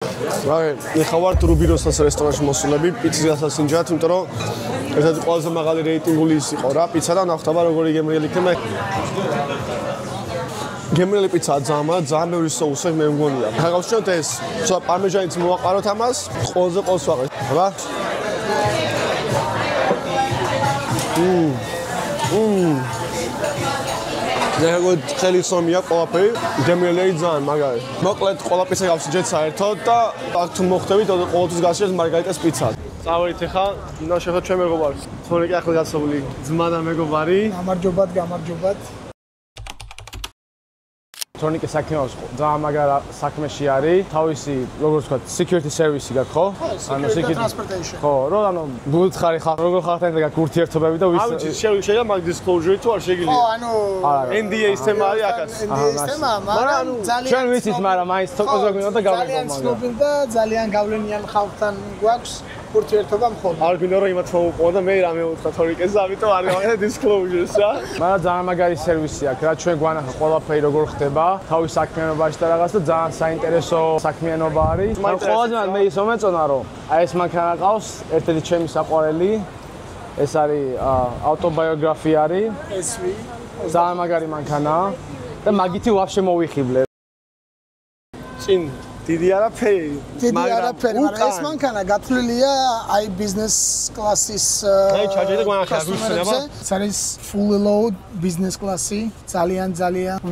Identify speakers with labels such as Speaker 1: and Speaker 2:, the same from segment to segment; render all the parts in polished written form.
Speaker 1: ეხლა ვართ რუბიროსას რესტორანში მოსულები, პიცის გასასინჯად, იმიტომ რომ ერთადერთი ყველაზე მაღალი რეიტინგული ის იყო რა, პიცა და ნახტაბა როგორი გემრიელი იქნება. გემრიელი პიცაა ძალიან ბევრი соуსი მე მგონია. გავშოთ ეს, ცოტა პარმეჟანიც მოვაყაროთ ამას, ყველაზე ყოლს ვაყრეთ, აბა. ზეგო ხელი სომია ყველაფერი, გემრიელი ძალიან მაგარი. მოკლედ ყველა პიცა გავსინჯეთ საერთოდ და აქ თუ მოხდებით, ყოველთვის გასჭირეთ მარგარიტას პიცა. წავედით ახლა, ნაშეხოთ ჩვენ მეგობარს. თორეკი ახლა გასული ძმა და მეგობარი.
Speaker 2: გამარჯობათ.
Speaker 1: Tonic საქმეოს ძალიან მაგარი საქმეში არის. თავისი, როგორც ვთქვათ, security service-ი გაქვს, ხო?
Speaker 2: ანუ security transportation.
Speaker 1: ხო, რომ ანუ ბუთხარი ხარ, როგორ ხართან და გაქვს ურთიერთობები და შეიძლება მაგ disclosure თუ არ შეგიძლია.
Speaker 2: ხო, ანუ
Speaker 1: NDA-ის თემა არის აქაც.
Speaker 2: NDA-ის თემა, მაგრამ ძალიან
Speaker 1: ჩვენ ვიცით, მაგრამ მაინც თოკოზე გვინდა და გავიგო
Speaker 2: ძალიან ცნობილ და ძალიან გავლენიან ხალხთან გვაქვს ურთიერთობა მხოლოდ.
Speaker 1: არ გვინდა რომ იმათ მოუყვა და მე რამე უთხრა თორიკეს, ამიტომ არ გავაკეთე disclosures რა. მაგრამ ძალიან მაგარი სერვისი აქვს, რა ჩვენ გვანახა ყველაფერი როგორ ხდება, თავის საქმიანობაში და რაღაც და ძალიან საინტერესო საქმიანობა არის. მაგრამ ყველაზე მე ის მომეწონა რომ აი ეს მანქანა ყავს, ერთ-ერთი ჩემი საყვარელი. ეს არის ავტობიოგრაფია არის.
Speaker 2: SV.
Speaker 1: ძალიან მაგარი მანქანაა და მაგითი ვაფშე მოვიხიბლე. წინ დიდი არაფერი,
Speaker 2: მაგრამ ეს მანქანა გათვლილია აი business class-ის
Speaker 1: აი ჩარჯი და გვანახა გულსება.
Speaker 2: ეს არის full load business class-ი, ძალიან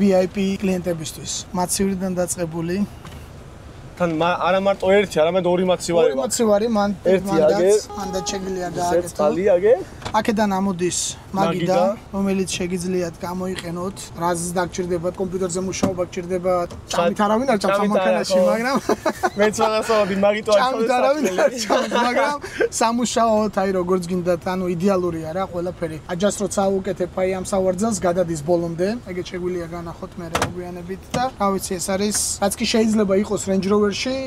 Speaker 2: VIP კლიენტებისთვის. მაცივიდან დაწყებული.
Speaker 1: თან არა მარტო ერთი, არამედ ორი მაცივარი.
Speaker 2: ორი მაცივარი, მან და შეგვიძლია გააკეთო.
Speaker 1: წალი აგე.
Speaker 2: აქედან ამოდის მაგიდა, რომელიც შეგიძლიათ გამოიყენოთ, რაზეც დაგჭირდებათ, კომპიუტერზე მუშაობა გჭირდებათ. ჭამით არავინ არ ჭამს მანქანაში, მაგრამ
Speaker 1: მეც ვაღასავდი მაგიტო არ
Speaker 2: ჭამით არავინ არ ჭამს, მაგრამ სამუშაოდ აი როგორც გინდათ, ანუ იდეალურია რა ყველაფერი. აჯას როცა უკეთებ აი ამ სავარძელს გადადის ბოლომდე, ეგეთ შეგვიძლია განახოთ მე მოგვიანებით და რა ვიცი ეს არის, რაც კი შეიძლება იყოს Range Rover-ში,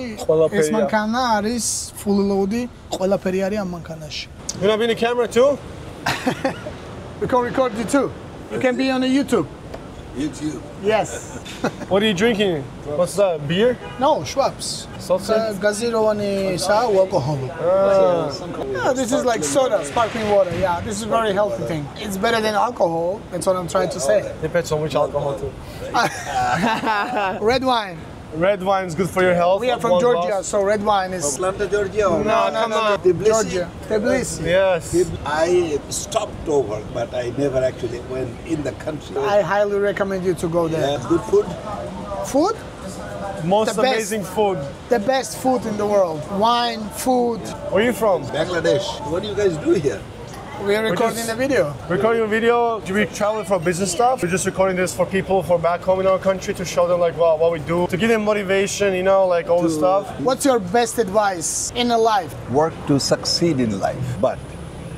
Speaker 2: ეს მანქანა არის full load-ი, ყველაფერი არის ამ მანქანაში.
Speaker 1: You wanna be in the camera too?
Speaker 2: We can record you too. You can be on the YouTube.
Speaker 3: YouTube?
Speaker 2: Yes.
Speaker 1: What are you drinking? What's that, beer?
Speaker 2: No, Schweppes.
Speaker 1: Seltzer?
Speaker 2: Gazirovani alcohol. Yeah, this is like soda, sparkling water. Yeah, this is a very healthy thing. It's better than alcohol. That's what I'm trying to say.
Speaker 1: Depends on which alcohol too.
Speaker 2: Red wine.
Speaker 1: Red wine is good for your health.
Speaker 2: We are from Georgia, so red wine is...
Speaker 3: Atlanta, Georgia? Or
Speaker 2: No. Georgia. Tbilisi.
Speaker 1: Yes.
Speaker 3: I stopped over, but I never actually went in the country.
Speaker 2: I highly recommend you to go there.
Speaker 3: Yeah, good food?
Speaker 2: Food?
Speaker 1: Most
Speaker 2: The best.
Speaker 1: amazing food.
Speaker 2: The best food in the world. Wine, food.
Speaker 1: Where are you from?
Speaker 3: Bangladesh. What do you guys do here?
Speaker 2: We are recording the video.
Speaker 1: Recording a video. Do we travel for business stuff? We're just recording this for people for back home in our country to show them like what we do, to give them motivation, you know, like all the stuff.
Speaker 2: What's your best advice in a life?
Speaker 3: Work to succeed in life, but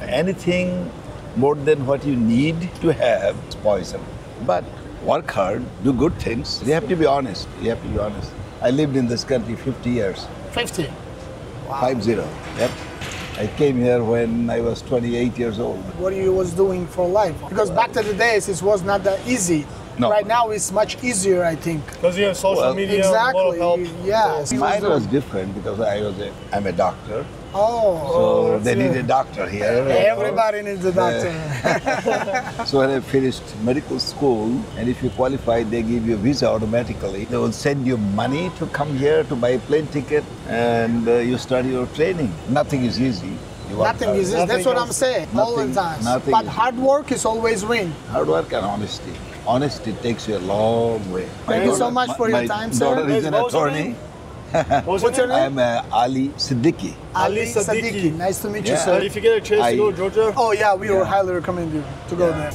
Speaker 3: anything more than what you need to have is poison. But work hard, do good things. You have to be honest. I lived in this country 50 years.
Speaker 2: 50. Wow.
Speaker 3: 50. Yep. I came here when I was 28 years old.
Speaker 2: What you was doing for life? Because back to the days, it was not that easy.
Speaker 3: No.
Speaker 2: Right now, it's much easier, I think.
Speaker 1: Because you have social media,
Speaker 2: Exactly.
Speaker 1: a lot of help.
Speaker 2: Yes.
Speaker 3: Mine was different because I'm a doctor.
Speaker 2: Oh.
Speaker 3: So they need a doctor here.
Speaker 2: Everybody needs a doctor.
Speaker 3: So when I finished medical school, and if you qualify, they give you a visa automatically. They will send you money to come here to buy a plane ticket, and you start your training. Nothing is easy.
Speaker 2: Nothing is easy. That's what I'm saying all the time. But hard work is always win.
Speaker 3: Hard work and honesty. Honesty takes you a long way.
Speaker 2: Thank you so much for your time, sir.
Speaker 3: My daughter is an attorney.
Speaker 2: What's your name?
Speaker 3: I'm Ali Siddiqui.
Speaker 2: Ali Siddiqui. Nice to meet you, sir.
Speaker 1: If you get a chance to go to Georgia.
Speaker 2: Oh yeah, we will highly recommend you to go there.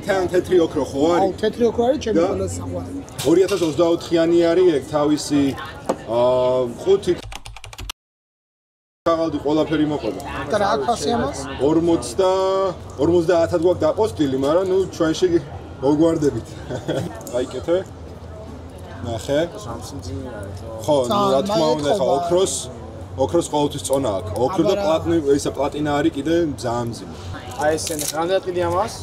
Speaker 4: თეთრი ოქრო ხო არის?
Speaker 2: აუ, თეთრი ოქრო არის ჩემი ყველაზე საყვარელი.
Speaker 4: 2024-იანი არის ეგ თავისი 5 ქაღალდი ყველაფერი მოყვება.
Speaker 2: და რა ფასი ამას?
Speaker 4: 50-ად გვაქვს დაპოსტილი, მაგრამ ნუ ჩვენში მოგვარდებით. აიკეთე. ნახე. ხო, რა თქმა უნდა, ხა ოქროს ოქროს ყოველთვის წონა აქვს. ოქრო და პლატინა არის კიდე ძალიან მძიმე.
Speaker 1: აი ესენი რამდენად ყიდი ამას?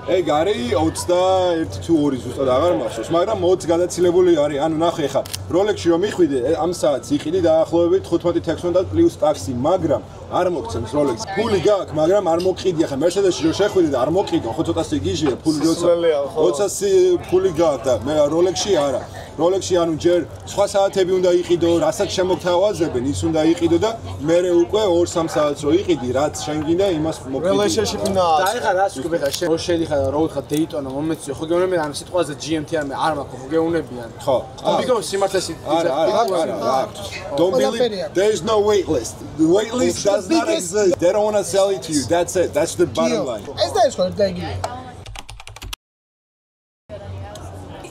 Speaker 4: ეგ არის 21 თუ 2 ზუსტად აღარ მახსოვს, მაგრამ 20 გადაცილებული არის. ანუ ნახე ხა, როლექსში რომ მიხვიდე, ამ საათს იყიდი დაახლოებით 15-16 პლუს ტაქსი, მაგრამ არ მოგცემს როლექსი. ფული გაქვს, მაგრამ არ მოგყიდია. ხა მერსედესში რომ შეხვიდე და არ მოგყიდო, ხო ცოტა სიგიჟია, ფული როცა ფული გაქვს და მე როლექსში არა. როლექსში ანუ ჯერ სხვა საათები უნდა იყიდო, რასაც შემოგთავაზებენ, ის უნდა იყიდო და მე უკვე 2-3 საათს რო იყიდი, რაც შენ გინდა იმას მოგყიდი.
Speaker 1: relationship-ნა. და ეხლა რა სკუბე ხა შენ რო შეიძლება რა უთხრა Daytona მომეციო, ხო გეუბნები ან სიტყვაზე GMT არ მაქვს, ხო გეუბნებიან.
Speaker 4: ხო.
Speaker 1: ამიტომ სიმართლეს
Speaker 4: არა. Don't believe there is no wait list. The wait list does not exist. They don't want to sell it to you. That's it. That's the bottom line.
Speaker 2: ეს და ეს ხო დაიგივე.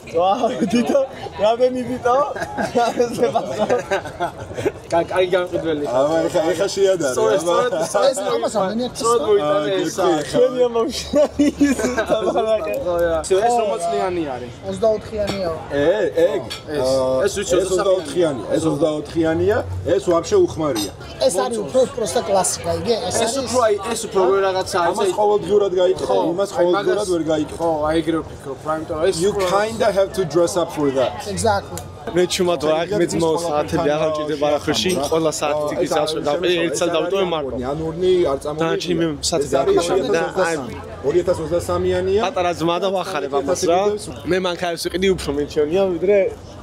Speaker 1: ვაუ, დიტო, რამდენი დიტო? კაი გამყიდველი.
Speaker 4: ეხა შეადარე.
Speaker 2: ეს ამას ამდენი აქვს.
Speaker 1: ჩვენი ამოვშენი ის თამახაკე. ეს რომოცლიანი არის?
Speaker 2: 24-იანია.
Speaker 4: ეგ. ეს 24-იანი. ეს 24-იანია. ეს вообще უხმარია.
Speaker 2: ეს არის უფრო პროსტა კლასიკა, იგი?
Speaker 1: ეს უფრო რაღაცაა.
Speaker 4: ამას ყოველდღიურად გაიკეთე, იმას ყოველდღიურად ვერ გაიკეთე.
Speaker 1: ხო, აი ეგრე ვფიქრობ, პრაიმტო ეს
Speaker 4: You kinda have to dress up for that.
Speaker 2: Exactly.
Speaker 5: მე ჩუმად ვარ, მე ძმო საათები აღარ ჭირდება არახრში, ყველა საათი ტიკის ავშვა და ერთ საათს დავიტოვე მარტო.
Speaker 4: იანვრნი არ წამოვიდა.
Speaker 5: და ჩემი საათი აღარ და აი
Speaker 4: 2023-იანია.
Speaker 5: პატარა ძმა და ვახარებ ამას რა. მე მანქანებს ვიყიდი უფრო მეჩვენია, ვიდრე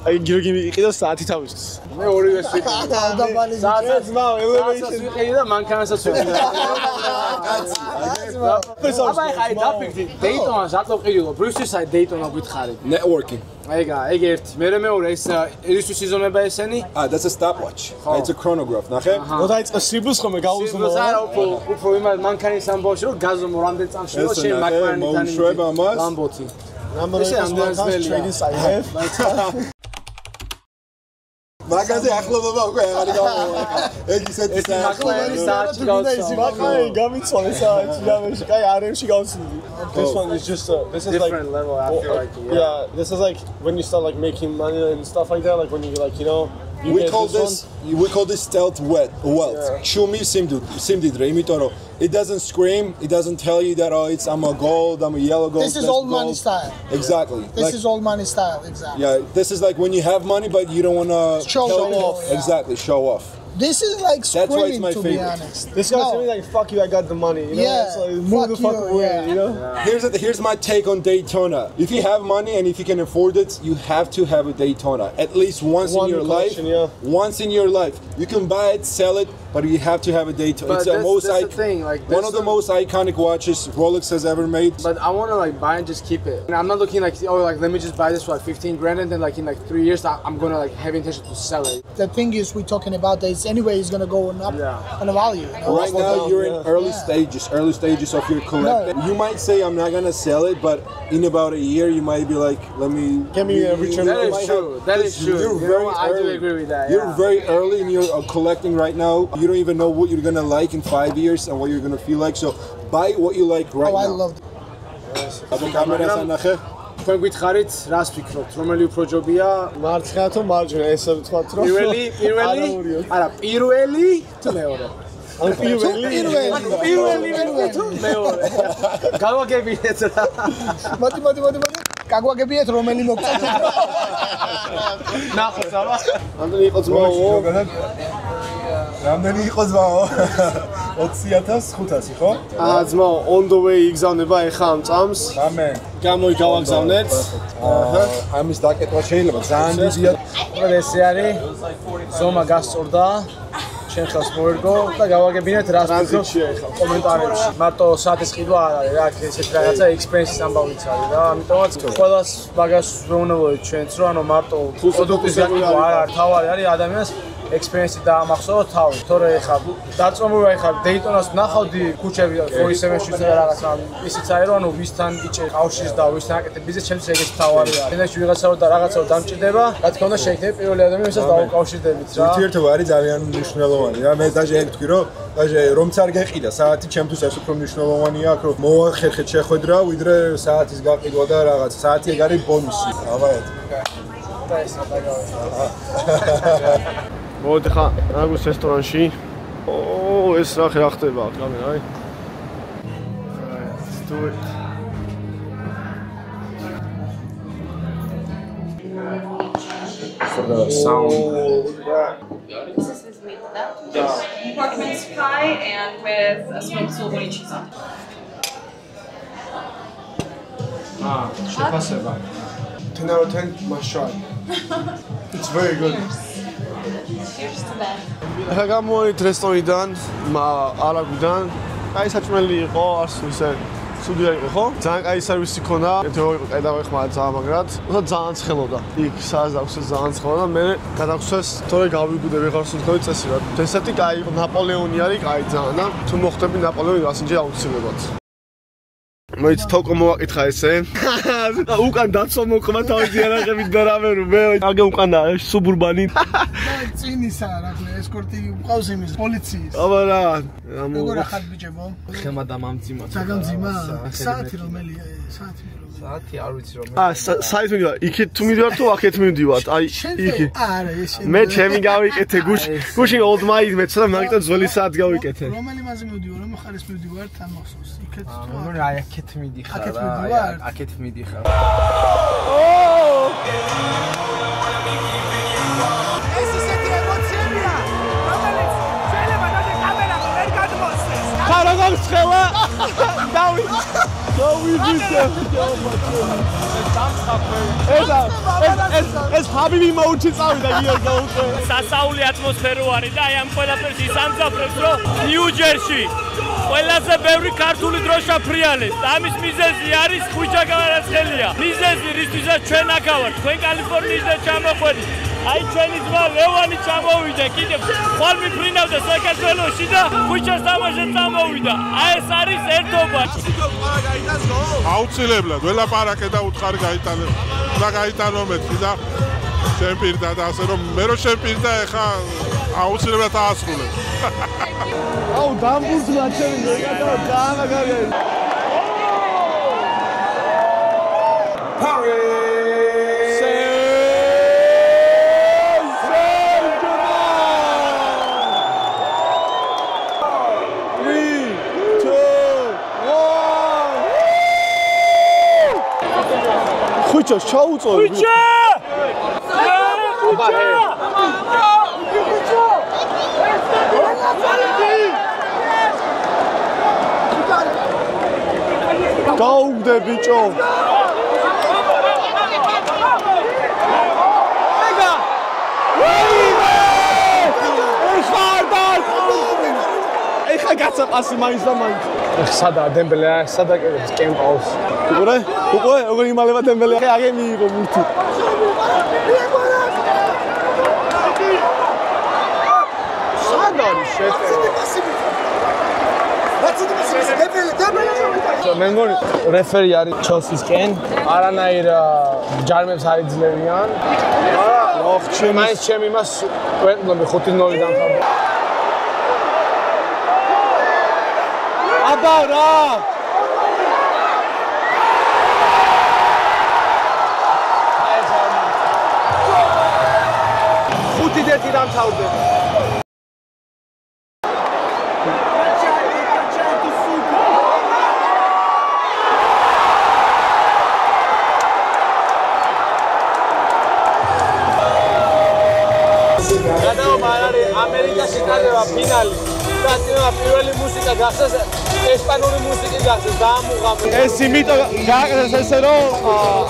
Speaker 5: აი გიორგი მიყიდო საათი თავისთვის.
Speaker 1: მე ორივეს ვიყიდი. საათს ძმა, ელევეიშენ ვიყიდი და მანქანასაც ვიყიდი. აბა ხაი დაფიქრდი, Daytona-ს რატო ვყიდულო? ბრიუსის აი Daytona გითხარი.
Speaker 4: Networking.
Speaker 1: ეგ ერთი. მე მეორე ეს ერისთვის იზომება ესენი?
Speaker 4: That's a stopwatch. It's a chronograph, ნახე?
Speaker 5: რო დაიწყო სიბლს ხომ გაუზმო.
Speaker 1: არა, უფრო იმას მანქანის ამბავში რომ გაზომო რამდენ წამში რომ შენ მაკმარნიდან ლამბოთი.
Speaker 5: Number-ი trading I have.
Speaker 4: მაგაზე ახლობობა უკვე აღარ გამოვა. ეგ ისეთი
Speaker 1: მაკმარნის საათი გავცვალე.
Speaker 5: მაკმარნი გამიცვალე საათი რამეში, კაი RM-ში გავცვლი. This one is just this is like
Speaker 1: different level, I feel like.
Speaker 5: yeah, this is like when you start like making money and stuff like that, like when you like, you know,
Speaker 4: we call this stealth wealth. Shumi simdidre, იმიტომ რომ it doesn't scream, it doesn't tell you that oh I'm a gold, I'm a yellow gold.
Speaker 2: This is old money style.
Speaker 4: Exactly.
Speaker 2: This is old money style, exactly.
Speaker 4: Yeah, this is like when you have money but you don't want to
Speaker 2: show off.
Speaker 4: Yeah. Exactly, show off.
Speaker 2: This is like screaming,
Speaker 4: my
Speaker 2: to
Speaker 4: favorite.
Speaker 2: be honest.
Speaker 5: this guy's saying like fuck you, I got the money, you know?
Speaker 2: Yeah,
Speaker 5: It's like move the fuck
Speaker 2: you,
Speaker 5: away,
Speaker 2: yeah.
Speaker 5: you know?
Speaker 4: Here's my take on Daytona. If you have money and if you can afford it, you have to have a Daytona at least once in your life. Once in your life, you can buy it, sell it, but you have to have a Daytona.
Speaker 1: But
Speaker 4: it's
Speaker 1: that's the thing, like
Speaker 4: one of the most iconic watches Rolex has ever made.
Speaker 1: But I want to like buy and just keep it. And I'm not looking like oh like let me just buy this for like 15 grand and then like in like 3 years I'm gonna like have intention to sell it.
Speaker 2: The thing is we're talking about that is anyway it's gonna go up on the value. You know?
Speaker 4: Right now you're in early stages of your collecting. You might say I'm not gonna sell it, but in about a year you might be like, let me
Speaker 5: Give me a return.
Speaker 1: That is true. That is true.
Speaker 4: You're
Speaker 1: You
Speaker 4: very
Speaker 1: know, I do agree with that.
Speaker 4: You're very early in your collecting right now. You don't even know what you're gonna like in 5 years and what you're gonna feel like. So buy what you like right now.
Speaker 2: I love it.
Speaker 4: აბა კამერას ანახე.
Speaker 1: თქვენ გითხარით, რას ფიქრობთ, რომელი უფრო ჯობია?
Speaker 5: მარცხენა თუ მარჯვენა, ესე ვთქვათ რომ
Speaker 1: პირველი? არა, პირველი თუ მეორე?
Speaker 5: ანუ პირველი
Speaker 1: თუ მეორე. გავაგებინეთ რა.
Speaker 2: მოდი. გაგვაგებიეთ რომელი მოგწევთ.
Speaker 1: ნახოთ აბა.
Speaker 5: ამდენი იყო ძმაო.
Speaker 4: რამდენი იყო ძმაო? 20500 ხო?
Speaker 5: ძმაო, on the way იგზავნება ეხა ამ წამს.
Speaker 4: ამენ.
Speaker 5: გამოგავაგზავნეთ.
Speaker 4: ამის დაკეთვა შეიძლება ძალიან დიდია.
Speaker 1: ესე არის ზომა გასწორდა. შენ ხელს მოერგო და გავაგებინეთ რას ფიქრობ კომენტარებში. მარტო საათის ყიდვა არ არის რა, ესეთ რაღაცა expense-ის ამბავიც არის რა. ამიტომაც ყველას მაგას ვეუბნებოდი ჩვენც რომ ანუ მარტო პროდუქტის გაყიდვა არ არის, თავარი არის ადამიანს experience-ი დაამახსოვრო თავი. თორე ეხა დაწვეულია ეხა Daytona-ს ნახავდი ქუჩები voice SMS-ში და რაღაცა ისიც არის რომ ანუ ვისთან იჭერ კავშირს და ვისთან აკეთებ ბიზნესს ჩემთვის ეგეც თავარია. ენაში ვიღაცა და რაღაცა დამჭირდება, რა თქმა უნდა შეიძლება პირველი ადამიანი ვისაც დავუკავშირდებით რა.
Speaker 4: ურთიერთობა არის ძალიან მნიშვნელოვანი რა. მე დაჟე ეგ თქვი რომ დაჟე რომც არ გეყიდა საათი ჩემთვის ეს უფრო მნიშვნელოვანია აქ რომ მოახერხეთ შეხვედრა ვიდრე საათის გაყიდვა და რაღაც. საათი ეგ არის ბონუსი. აბა
Speaker 1: და ეს აბა
Speaker 5: მოვიდე ხა აგუს რესტორანში. ეს რა ხდება აქ კამერა, აი. Let's do it. For the sound.
Speaker 6: This is with meat, yes. Pork mince pie and with a smoked savory cheese on top.
Speaker 5: შეფასება. 10 out of 10 must try. It's very good.
Speaker 6: Cheers to that.
Speaker 5: ახლა გამოვიდეთ რესტორნიდან, ალაგვიდან. აი საჭმელი იყო, არც ისე ცუდი არ იყო, ხო? ძალიან კაი სერვისი ქონდა. ერთი ორი გადავეხმარა ძალიან მაგრად. ძალიან ცხელოდა. იქ სადაც დაგვსეს ძალიან ცხელოდა. მე გადავხსეს, თორე გავიგუდე ვეღარ სუნთქავი წესი რა. ესეთი კაი იყო, ნაპოლეონი არის კაი ძალიან და თუ მოხდები ნაპოლეონი გასინჯე აუცილებლად. მოიც თოკო მოვაკითხა ესე. უკან დაცვა მოყვა თავის იარაღებით და რამე რუბე. აგე უკანა სუბურბანი.
Speaker 2: წინისა რა ქვია ესკორტი უყავს იმის პოლიციის.
Speaker 5: აბა რა.
Speaker 2: როგორ ახალ ბიჭებო?
Speaker 7: ხემა და მამძიმა.
Speaker 2: საგამძიმა? საათი რომელია? საათი
Speaker 7: საათი არ ვიცი რომ.
Speaker 5: საით მიდივარ, იქით თუ მიდივარ თუ აქეთ მიდივარ. აი იქით.
Speaker 2: არა, ეს შენ.
Speaker 5: მე ჩემი გავიკეთე გუშინ old my მეცდა მაგიტო ძველი საათ გავიკეთე.
Speaker 2: რომელი მაზი მიდივარ, რომ ხარის მიდივარ თან მახსოვს. იქეთ თუ
Speaker 7: ანუ რა აქეთ მიდიხარ რა. აქეთ მიდიხარ.
Speaker 2: ეს ისეთი ემოციებია, რომელიც შეიძლება და კამერა ვერ გადმოსცეს.
Speaker 5: ხა როგორ ხელა? დავიდე. ეს ჰაბიბი მოუჩი წავიდა გიორ გაუწე.
Speaker 8: სასაული ატმოსფერო არის და აი ამ ყველაფერს ის ამძაფრებს, რომ ნიუ-ჯერსში ყველაზე ბევრი ქართული დროშა ფრიალებს. ამის მიზეზი არის ხუჭა გამარაცხელია. მიზეზი რისთვისაც ჩვენ აქ ვართ, თქვენ კალიფორნიიდან ჩამოხვედით. აი ჩვენი ძმა ლევანი ჩამოვიდა, კიდევ ხვალ მიფრინავდა საქართველოში და ხუჭას თამაშად წამოვიდა. აი ეს არის ერთობა.
Speaker 9: აუცილებლად ველაპარაკე და უთხარი გაიტანე და გაიტანო მეთქი და შენ პირდა და ასე რომ მე რო შენ პირდა ეხა აუცილებლად აასრულებ.
Speaker 5: აუ დამბურძმა ჩემი და დაამაგარია. ხუჭა შაუწოვი. ხუჭა! გაუგდე ბიჭო. ეგა! ეხა გაცაყასი მაინც და მაინც. სადაა დემბელე? სადა კემპაუს. უყურე? როგორ იმალება დემბელე? აგე მიიღო მურთი. სადა არის შეტევა? მე მგონი რეფერი არის ჩელსისკენ. არანაირ ჯარმებს არ იძლებიან. ოხ ჩემი მას ვეყნობი 5-0 დამთავრდა. აბა რა! ხუთი დეთი დამთავრდა. გადაობა არის ამერიკაში ხდება ფინალი. და წინა პირველი მუსიკა გახსეს ესპანური მუსიკი გახსეს დაამუღამე. ეს იმიტომ გააკეთეს ესე რომ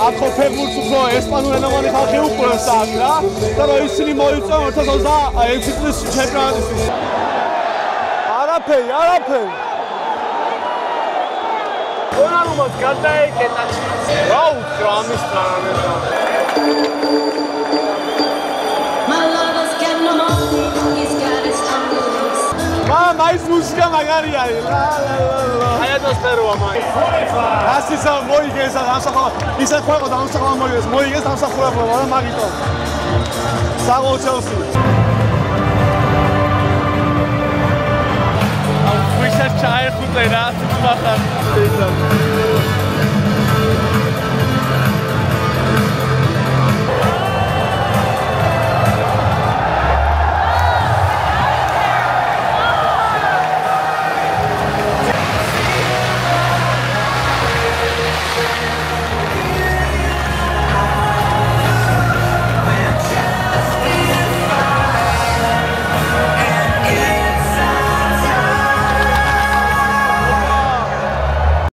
Speaker 5: ახო ფეხბურთს უფრო ესპანურენოვანი ხალხი უყურებს აქ რა. და რომ ისინი მოიწონ 2026 წლის ჩემპიონატისთვის. არაფერი. ორალუმად გადაეკეტა. რა უთხრა ამის ტრანამენტა. მაის მუსიკა მაგარი არის. აი ატმოსფეროა მაის. ასისა მოიგეს ამსახურა. ისე ხო და ამსახურა მოიგეს ამსახურა რა მაგიტო. საგოჩელსი. აუ ვისაც ჩაეხუტე რა თქმა უნდა.